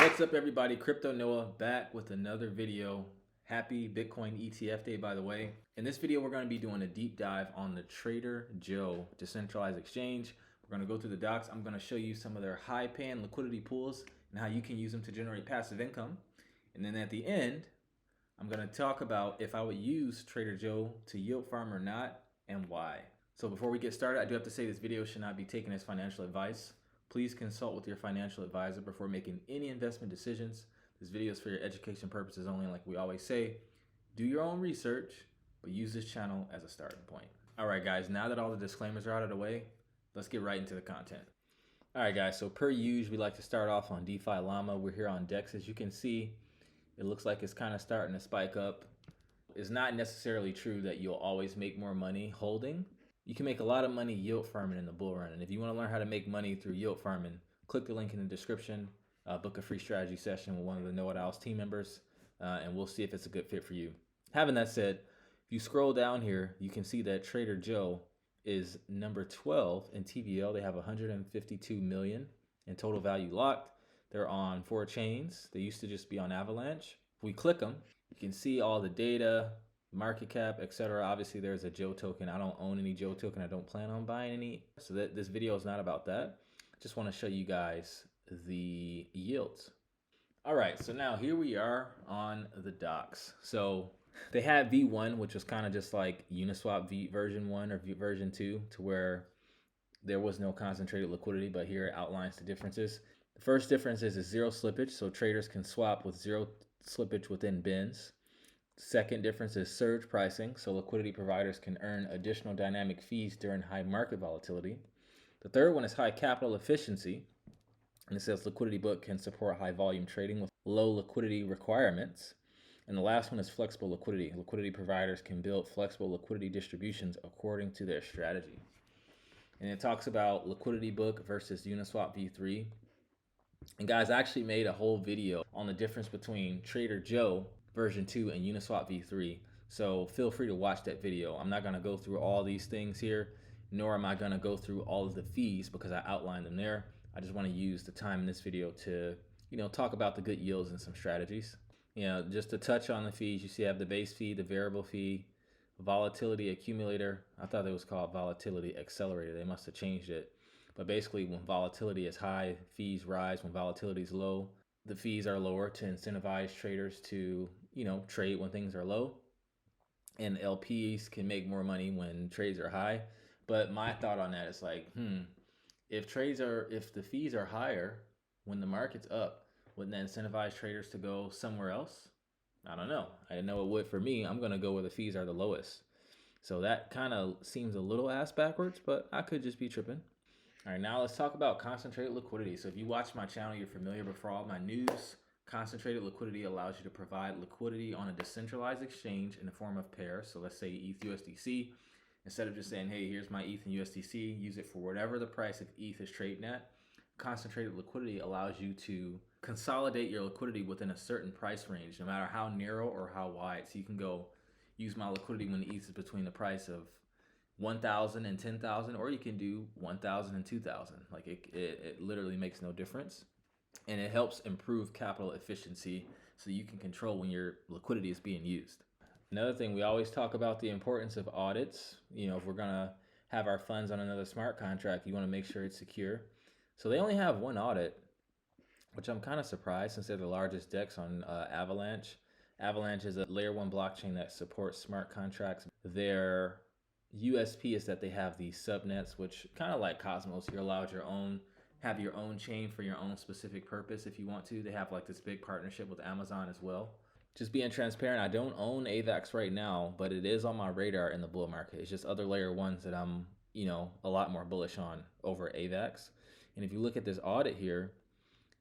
What's up, everybody? Crypto Noah back with another video. Happy Bitcoin ETF day, by the way. In this video, we're going to be doing a deep dive on the TraderJoe decentralized exchange. We're going to go through the docs. I'm going to show you some of their high paying liquidity pools and how you can use them to generate passive income. And then at the end, I'm going to talk about if I would use TraderJoe to yield farm or not and why. So before we get started, I do have to say this video should not be taken as financial advice. Please consult with your financial advisor before making any investment decisions. This video is for your education purposes only. Like we always say, do your own research, but use this channel as a starting point. All right, guys, now that all the disclaimers are out of the way, let's get right into the content. All right, guys, so per usual, we like to start off on DeFi Llama. We're here on DEX. As you can see, it looks like it's kind of starting to spike up. It's not necessarily true that you'll always make more money holding. You can make a lot of money yield farming in the bull run. And if you want to learn how to make money through yield farming, click the link in the description, book a free strategy session with one of the Know It Alls team members, and we'll see if it's a good fit for you. Having that said, if you scroll down here, you can see that TraderJoe is number 12 in TVL. They have 152 million in total value locked. They're on 4 chains. They used to just be on Avalanche. If we click them, you can see all the data, market cap, etc. Obviously, there's a Joe token. I don't own any Joe token. I don't plan on buying any. So this video is not about that. I just want to show you guys the yields. All right, so now here we are on the docs. So they had V1, which was kind of just like Uniswap version 1 or version 2, to where there was no concentrated liquidity, but here it outlines the differences. The first difference is zero slippage, so traders can swap with zero slippage within bins. Second difference is surge pricing, so liquidity providers can earn additional dynamic fees during high market volatility. The third one is high capital efficiency, and it says liquidity book can support high volume trading with low liquidity requirements. And the last one is flexible liquidity. Liquidity providers can build flexible liquidity distributions according to their strategy. And it talks about liquidity book versus Uniswap v3. And guys, I actually made a whole video on the difference between TraderJoe version 2 and Uniswap v3. So feel free to watch that video. I'm not going to go through all these things here, nor am I going to go through all of the fees because I outlined them there. I just want to use the time in this video to, talk about the good yields and some strategies. Just to touch on the fees, you see I have the base fee, the variable fee, volatility accumulator. I thought it was called volatility accelerator. They must have changed it. But basically, when volatility is high, fees rise. When volatility is low, the fees are lower to incentivize traders to, trade when things are low. And LPs can make more money when trades are high. But my thought on that is like, if the fees are higher when the market's up, wouldn't that incentivize traders to go somewhere else? I don't know. I know it would for me. I'm going to go where the fees are the lowest. So that kind of seems a little ass backwards, but I could just be tripping. All right, now let's talk about concentrated liquidity. So if you watch my channel, you're familiar, but for all my news, concentrated liquidity allows you to provide liquidity on a decentralized exchange in the form of pairs. So let's say ETH USDC. Instead of just saying, hey, here's my ETH and USDC, use it for whatever the price of ETH is trading at. Concentrated liquidity allows you to consolidate your liquidity within a certain price range, no matter how narrow or how wide. So you can go use my liquidity when ETH is between the price of 1,000 and 10,000, or you can do 1,000 and 2,000. Like it literally makes no difference. And it helps improve capital efficiency so you can control when your liquidity is being used. Another thing, we always talk about the importance of audits. If we're going to have our funds on another smart contract, you want to make sure it's secure. So they only have one audit, which I'm kind of surprised since they're the largest DEX on Avalanche. Avalanche is a layer 1 blockchain that supports smart contracts. Their USP is that they have these subnets, which kind of like Cosmos, you're allowed have your own chain for your own specific purpose if you want to. They have like this big partnership with Amazon as well. Just being transparent, I don't own AVAX right now, but it is on my radar in the bull market. It's just other layer 1s that I'm, a lot more bullish on over AVAX. And if you look at this audit here,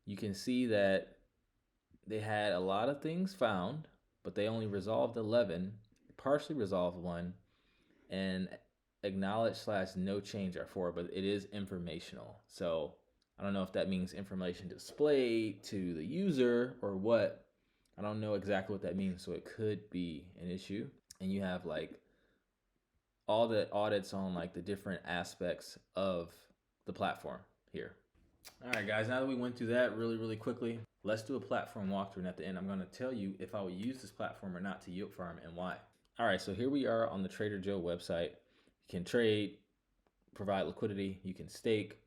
you can see that they had a lot of things found, but they only resolved 11, partially resolved 1, and acknowledge/no change are 4, but it is informational. So I don't know if that means information displayed to the user or what. I don't know exactly what that means, so it could be an issue. And you have like all the audits on like the different aspects of the platform here. All right, guys, now that we went through that really quickly, let's do a platform walkthrough. And at the end, I'm going to tell you if I would use this platform or not to yield farm and why. All right, so here we are on the Trader Joe website. You can trade, provide liquidity, you can stake,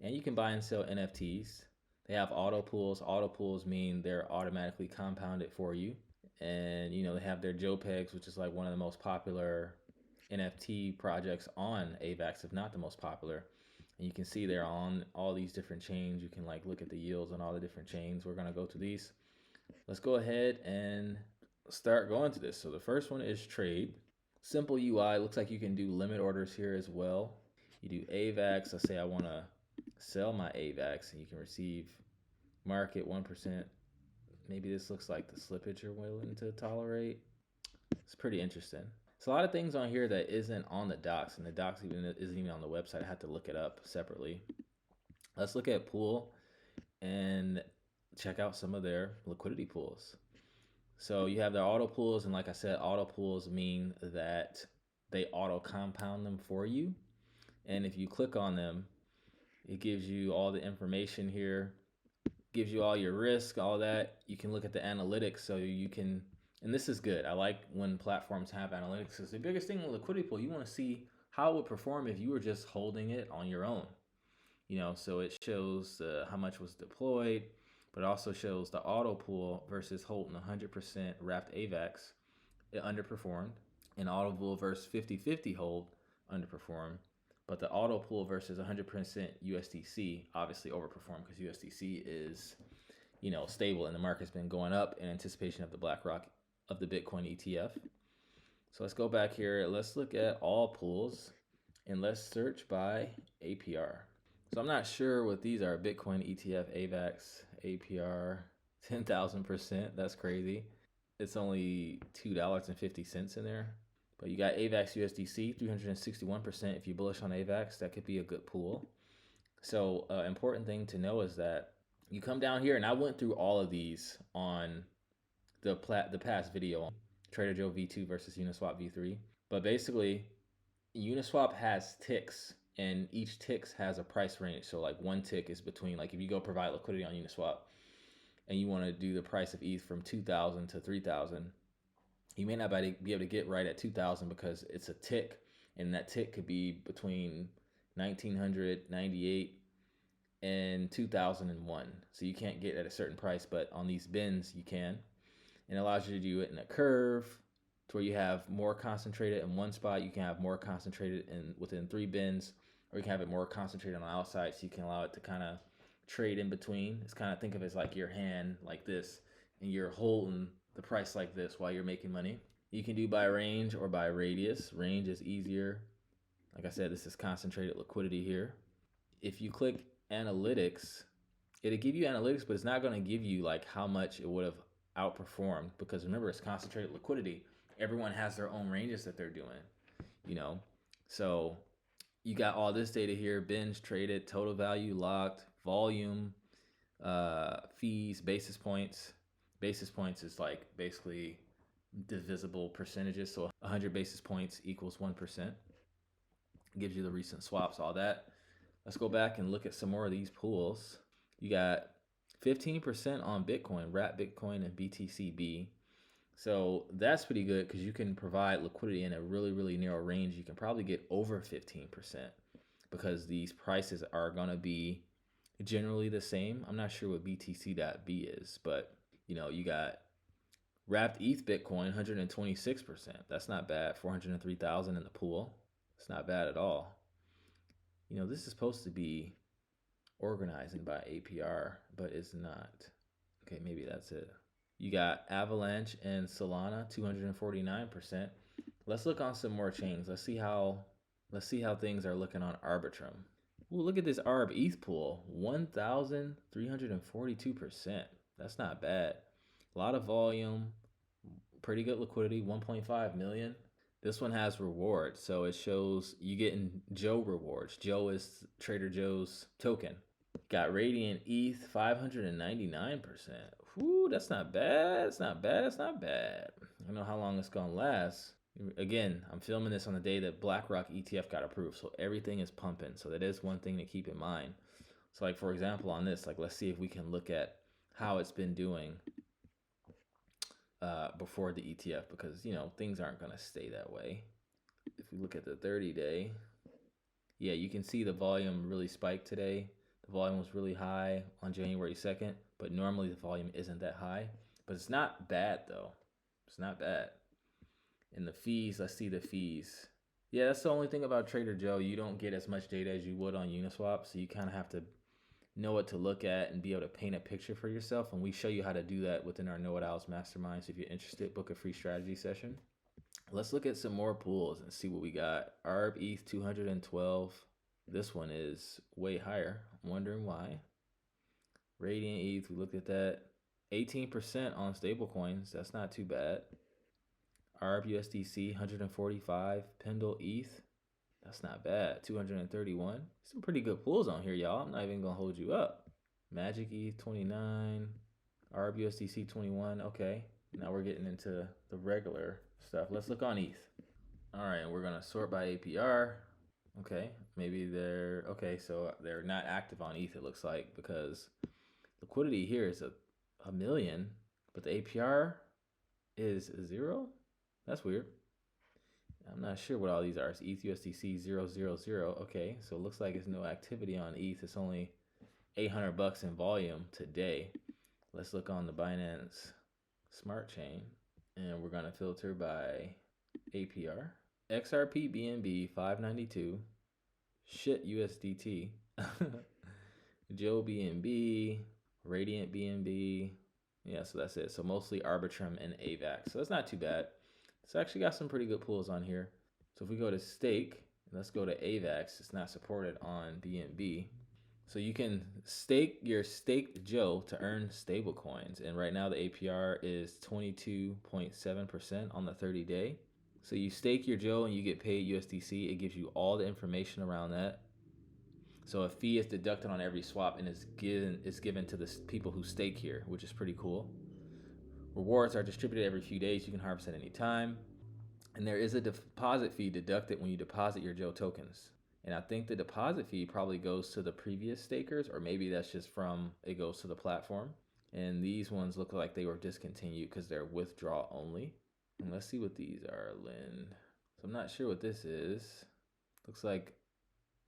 and you can buy and sell NFTs. They have auto pools. Auto pools mean they're automatically compounded for you. And, you know, they have their JPEGs, which is like one of the most popular NFT projects on AVAX, if not the most popular. And you can see they're on all these different chains. You can like look at the yields on all the different chains. We're going to go to these. Let's go ahead and start going to this. So the first one is trade. Simple UI. Looks like you can do limit orders here as well. You do AVAX. Let's say I want to sell my AVAX, and you can receive market 1%. Maybe this looks like the slippage you're willing to tolerate. It's pretty interesting. There's a lot of things on here that isn't on the docs, and the docs isn't even on the website. I had to look it up separately. Let's look at pool and check out some of their liquidity pools. So you have their auto pools, and like I said, auto pools mean that they auto compound them for you. And if you click on them, it gives you all the information here, gives you all your risk, all that. You can look at the analytics, so you can, and this is good. I like when platforms have analytics, because the biggest thing with liquidity pool, you want to see how it would perform if you were just holding it on your own. You know, so it shows how much was deployed, but it also shows the auto pool versus holding 100% wrapped AVAX. It underperformed. And auto pool versus 50-50 hold underperformed. But the auto pool versus 100% USDC obviously overperformed, because USDC is, you know, stable, and the market's been going up in anticipation of the BlackRock of the Bitcoin ETF. So let's go back here. Let's look at all pools, and let's search by APR. So I'm not sure what these are. Bitcoin ETF AVAX APR 10,000%. That's crazy. It's only $2.50 in there. But you got AVAX USDC 361%. If you're bullish on AVAX, that could be a good pool. So important thing to know is that you come down here, and I went through all of these on the past video on Trader Joe V2 versus Uniswap V3. But basically, Uniswap has ticks, and each tick has a price range. So like one tick is between, like if you go provide liquidity on Uniswap and you want to do the price of ETH from 2,000 to 3,000, you may not be able to get right at 2,000 because it's a tick, and that tick could be between 1998 and 2001. So you can't get at a certain price, but on these bins you can. And it allows you to do it in a curve, to where you have more concentrated in one spot. You can have more concentrated within 3 bins, or you can have it more concentrated on the outside, so you can allow it to kind of trade in between. It's kind of, think of it as like your hand like this, and you're holding the price like this while you're making money. You can do by range or by radius. Range is easier. Like I said, this is concentrated liquidity here. If you click analytics, it'll give you analytics, but it's not going to give you like how much it would have outperformed, because remember, it's concentrated liquidity. Everyone has their own ranges that they're doing, you know. So you got all this data here: bins traded, total value locked, volume, fees, basis points. Basis points is like basically divisible percentages. So 100 basis points equals 1%. Gives you the recent swaps, all that. Let's go back and look at some more of these pools. You got 15% on Bitcoin, wrap Bitcoin, and BTCB. So that's pretty good, because you can provide liquidity in a really narrow range. You can probably get over 15%, because these prices are going to be generally the same. I'm not sure what BTC.B is, but you know, you got wrapped ETH Bitcoin 126%. That's not bad. 403,000 in the pool. It's not bad at all. You know, this is supposed to be organizing by APR, but it's not. Okay, maybe that's it. You got Avalanche and Solana 249%. Let's look on some more chains. Let's see how things are looking on Arbitrum. Ooh, look at this ARB ETH pool, 1,342%. That's not bad. A lot of volume, pretty good liquidity, 1.5 million. This one has rewards, so it shows you getting Joe rewards. Joe is Trader Joe's token. Got Radiant ETH 599%. Whoo, that's not bad. That's not bad. That's not bad. I don't know how long it's gonna last. Again, I'm filming this on the day that BlackRock ETF got approved, so everything is pumping. So that is one thing to keep in mind. So like, for example, on this, like, let's see if we can look at how it's been doing before the ETF, because, you know, things aren't going to stay that way. If we look at the 30-day, yeah, you can see the volume really spiked today. The volume was really high on January 2nd, but normally the volume isn't that high. But it's not bad, though. It's not bad. And the fees, let's see the fees. Yeah, that's the only thing about Trader Joe. You don't get as much data as you would on Uniswap, so you kind of have to know what to look at and be able to paint a picture for yourself. And we show you how to do that within our Know It Owls mastermind. So if you're interested, book a free strategy session. Let's look at some more pools and see what we got. ARB ETH 212. This one is way higher. I'm wondering why. Radiant ETH, we looked at that. 18% on stablecoins. That's not too bad. ARB USDC 145. Pendle ETH. That's not bad. 231. Some pretty good pools on here, y'all. I'm not even gonna hold you up. Magic ETH 29. ARB USDC 21. Okay. Now we're getting into the regular stuff. Let's look on ETH. All right, and we're gonna sort by APR. Okay, maybe they're okay. So they're not active on ETH. It looks like, because liquidity here is a million, but the APR is 0. That's weird. I'm not sure what all these are. It's ETH USDC 000. Okay, so it looks like it's no activity on ETH. It's only $800 in volume today. Let's look on the Binance Smart Chain, and we're gonna filter by APR. XRP BNB 592. Shit USDT. Joe BNB. Radiant BNB. Yeah, so that's it. So mostly Arbitrum and AVAX. So that's not too bad. It's actually got some pretty good pools on here. So if we go to stake, let's go to AVAX. It's not supported on BNB. So you can stake your staked Joe to earn stable coins. And right now the APR is 22.7% on the 30-day. So you stake your Joe and you get paid USDC. It gives you all the information around that. So a fee is deducted on every swap and is given to the people who stake here, which is pretty cool. Rewards are distributed every few days. You can harvest at any time. And there is a deposit fee deducted when you deposit your Joe tokens. And I think the deposit fee probably goes to the previous stakers, or maybe that's just it goes to the platform. And these ones look like they were discontinued because they're withdrawal only. And let's see what these are, Lynn. So I'm not sure what this is. Looks like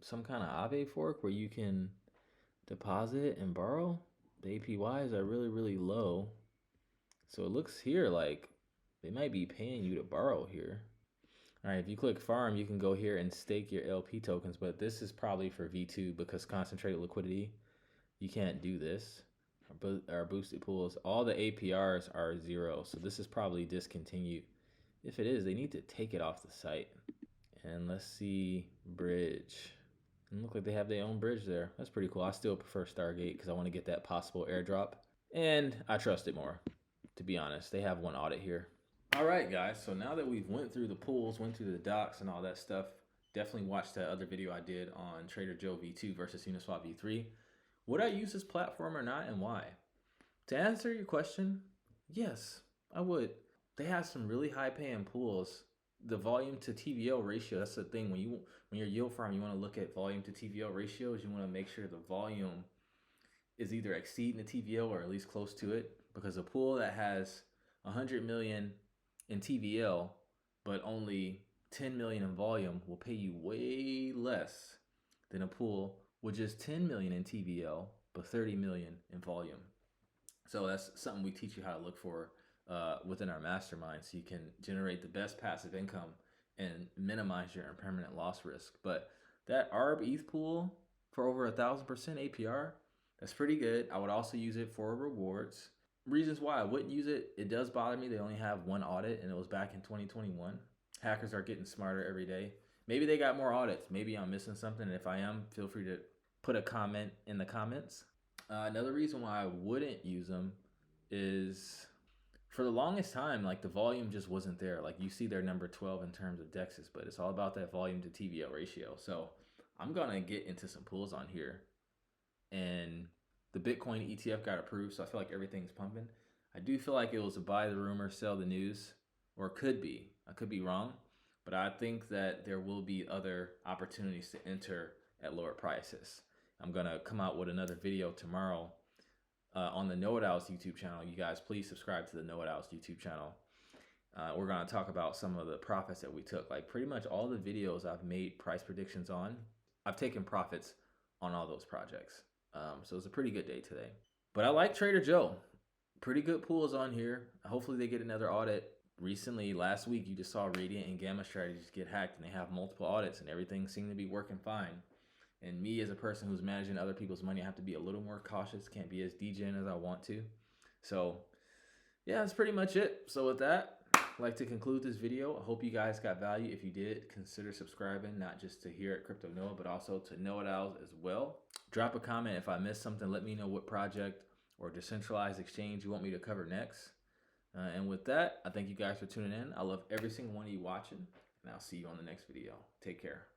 some kind of Aave fork where you can deposit and borrow. The APYs are really, really low. So it looks here like they might be paying you to borrow here. All right, if you click farm, you can go here and stake your LP tokens, but this is probably for V2 because concentrated liquidity, you can't do this. Our boosted pools, all the APRs are 0, so this is probably discontinued. If it is, they need to take it off the site. And let's see, bridge. And look like they have their own bridge there. That's pretty cool. I still prefer Stargate because I want to get that possible airdrop, and I trust it more, to be honest. They have one audit here. All right, guys, so now that we've went through the pools, went through the docs and all that stuff, definitely watch that other video I did on Trader Joe V2 versus Uniswap V3. Would I use this platform or not, and why? To answer your question, yes, I would. They have some really high paying pools. The volume to TVL ratio, that's the thing. When you're yield farm, you want to look at volume to TVL ratios. You want to make sure the volume is either exceeding the TVL or at least close to it, because a pool that has 100 million in TVL, but only 10 million in volume will pay you way less than a pool with just 10 million in TVL, but 30 million in volume. So that's something we teach you how to look for within our mastermind, so you can generate the best passive income and minimize your impermanent loss risk. But that ARB ETH pool for over 1,000% APR, that's pretty good. I would also use it for rewards. Reasons why I wouldn't use it: it does bother me they only have one audit, and it was back in 2021. Hackers are getting smarter every day. Maybe they got more audits. Maybe I'm missing something, and if I am, feel free to put a comment in the comments. Another reason why I wouldn't use them is, for the longest time, like, the volume just wasn't there. Like, you see they're number 12 in terms of DEXs, but it's all about that volume to TVL ratio. So I'm gonna get into some pools on here, and the Bitcoin ETF got approved, so I feel like everything's pumping. I do feel like it was a buy the rumor, sell the news, or could be. I could be wrong, but I think that there will be other opportunities to enter at lower prices. I'm going to come out with another video tomorrow on the Know It Owls YouTube channel. You guys, please subscribe to the Know It Owls YouTube channel. We're going to talk about some of the profits that we took. Like pretty much all the videos I've made price predictions on, I've taken profits on all those projects. So it's a pretty good day today. But I like Trader Joe. Pretty good pools on here. Hopefully they get another audit. Recently, last week, you just saw Radiant and Gamma Strategies get hacked, and they have multiple audits, and everything seemed to be working fine. And me, as a person who's managing other people's money, I have to be a little more cautious. Can't be as degen as I want to. So, yeah, that's pretty much it. So with that, I'd like to conclude this video. I hope you guys got value. If you did, consider subscribing, not just to here at Crypto Noah, but also to Know It Owls as well. Drop a comment if I missed something. Let me know what project or decentralized exchange you want me to cover next. And with that, I thank you guys for tuning in. I love every single one of you watching, and I'll see you on the next video. Take care.